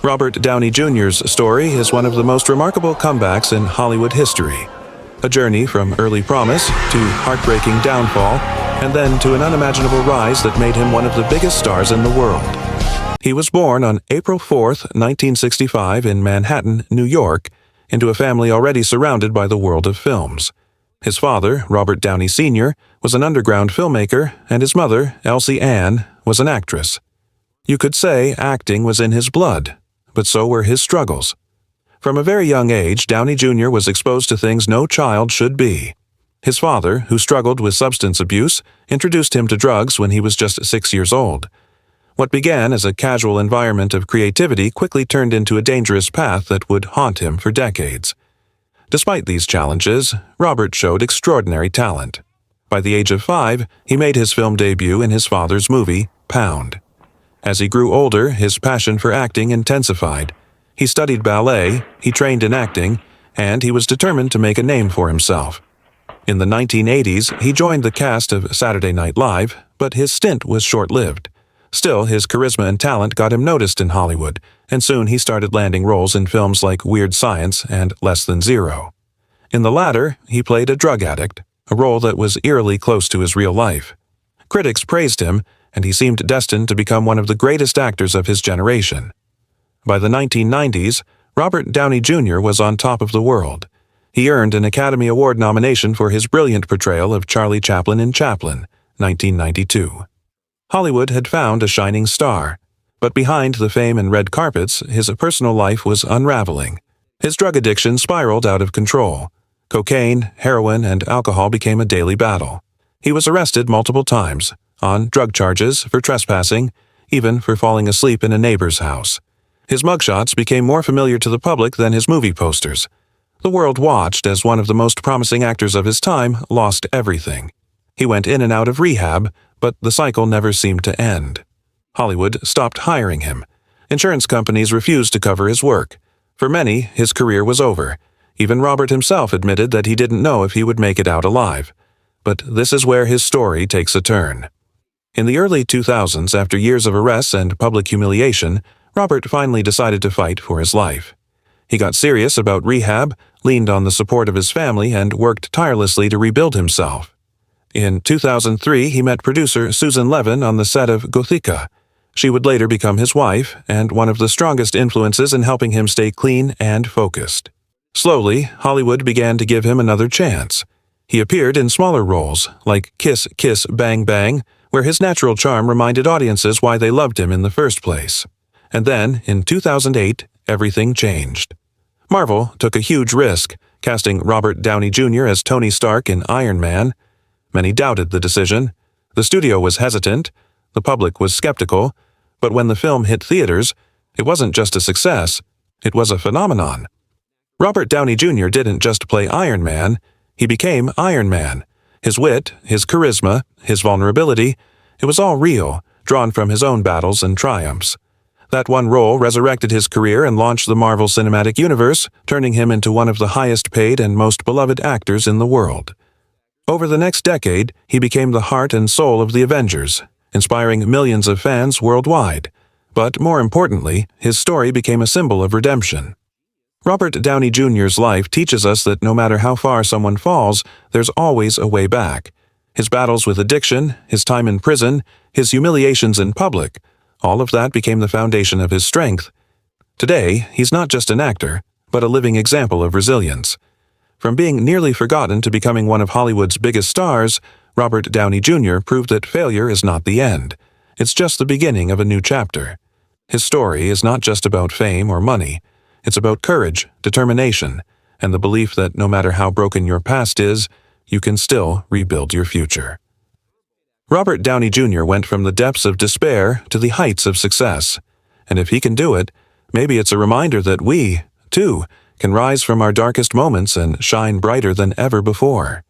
Robert Downey Jr.'s story is one of the most remarkable comebacks in Hollywood history. A journey from early promise to heartbreaking downfall, and then to an unimaginable rise that made him one of the biggest stars in the world. He was born on April 4, 1965 in Manhattan, New York, into a family already surrounded by the world of films. His father, Robert Downey Jr., was an underground filmmaker, and his mother, Elsie Ann, was an actress. You could say acting was in his blood, but so were his struggles. From a very young age, Downey Jr. was exposed to things no child should be. His father, who struggled with substance abuse, introduced him to drugs when he was just 6 years old. What began as a casual environment of creativity quickly turned into a dangerous path that would haunt him for decades. Despite these challenges, Robert showed extraordinary talent. By the age of 5, he made his film debut in his father's movie, Pound. As he grew older, his passion for acting intensified. He studied ballet, he trained in acting, and he was determined to make a name for himself. In the 1980s, he joined the cast of Saturday Night Live, but his stint was short-lived. Still, his charisma and talent got him noticed in Hollywood, and soon he started landing roles in films like Weird Science and Less Than Zero. In the latter, he played a drug addict, a role that was eerily close to his real life. Critics praised him, and he seemed destined to become one of the greatest actors of his generation. By the 1990s, Robert Downey Jr. was on top of the world. He earned an Academy Award nomination for his brilliant portrayal of Charlie Chaplin in Chaplin, 1992. Hollywood had found a shining star, but behind the fame and red carpets, his personal life was unraveling. His drug addiction spiraled out of control. Cocaine, heroin, and alcohol became a daily battle. He was arrested multiple times, on drug charges, for trespassing, even for falling asleep in a neighbor's house. His mugshots became more familiar to the public than his movie posters. The world watched as one of the most promising actors of his time lost everything. He went in and out of rehab, but the cycle never seemed to end. Hollywood stopped hiring him. Insurance companies refused to cover his work. For many, his career was over. Even Robert himself admitted that he didn't know if he would make it out alive. But this is where his story takes a turn. In the early 2000s, after years of arrests and public humiliation, Robert finally decided to fight for his life. He got serious about rehab, leaned on the support of his family, and worked tirelessly to rebuild himself. In 2003, he met producer Susan Levin on the set of Gothica. She would later become his wife, and one of the strongest influences in helping him stay clean and focused. Slowly, Hollywood began to give him another chance. He appeared in smaller roles, like Kiss, Kiss, Bang, Bang, where his natural charm reminded audiences why they loved him in the first place. And then, in 2008, everything changed. Marvel took a huge risk, casting Robert Downey Jr. as Tony Stark in Iron Man. Many doubted the decision. The studio was hesitant, the public was skeptical, but when the film hit theaters, it wasn't just a success, it was a phenomenon. Robert Downey Jr. didn't just play Iron Man, he became Iron Man. His wit, his charisma, his vulnerability, it was all real, drawn from his own battles and triumphs. That one role resurrected his career and launched the Marvel Cinematic Universe, turning him into one of the highest-paid and most beloved actors in the world. Over the next decade, he became the heart and soul of the Avengers, inspiring millions of fans worldwide. But more importantly, his story became a symbol of redemption. Robert Downey Jr.'s life teaches us that no matter how far someone falls, there's always a way back. His battles with addiction, his time in prison, his humiliations in public, all of that became the foundation of his strength. Today, he's not just an actor, but a living example of resilience. From being nearly forgotten to becoming one of Hollywood's biggest stars, Robert Downey Jr. proved that failure is not the end. It's just the beginning of a new chapter. His story is not just about fame or money. It's about courage, determination, and the belief that no matter how broken your past is, you can still rebuild your future. Robert Downey Jr. went from the depths of despair to the heights of success. And if he can do it, maybe it's a reminder that we, too, can rise from our darkest moments and shine brighter than ever before.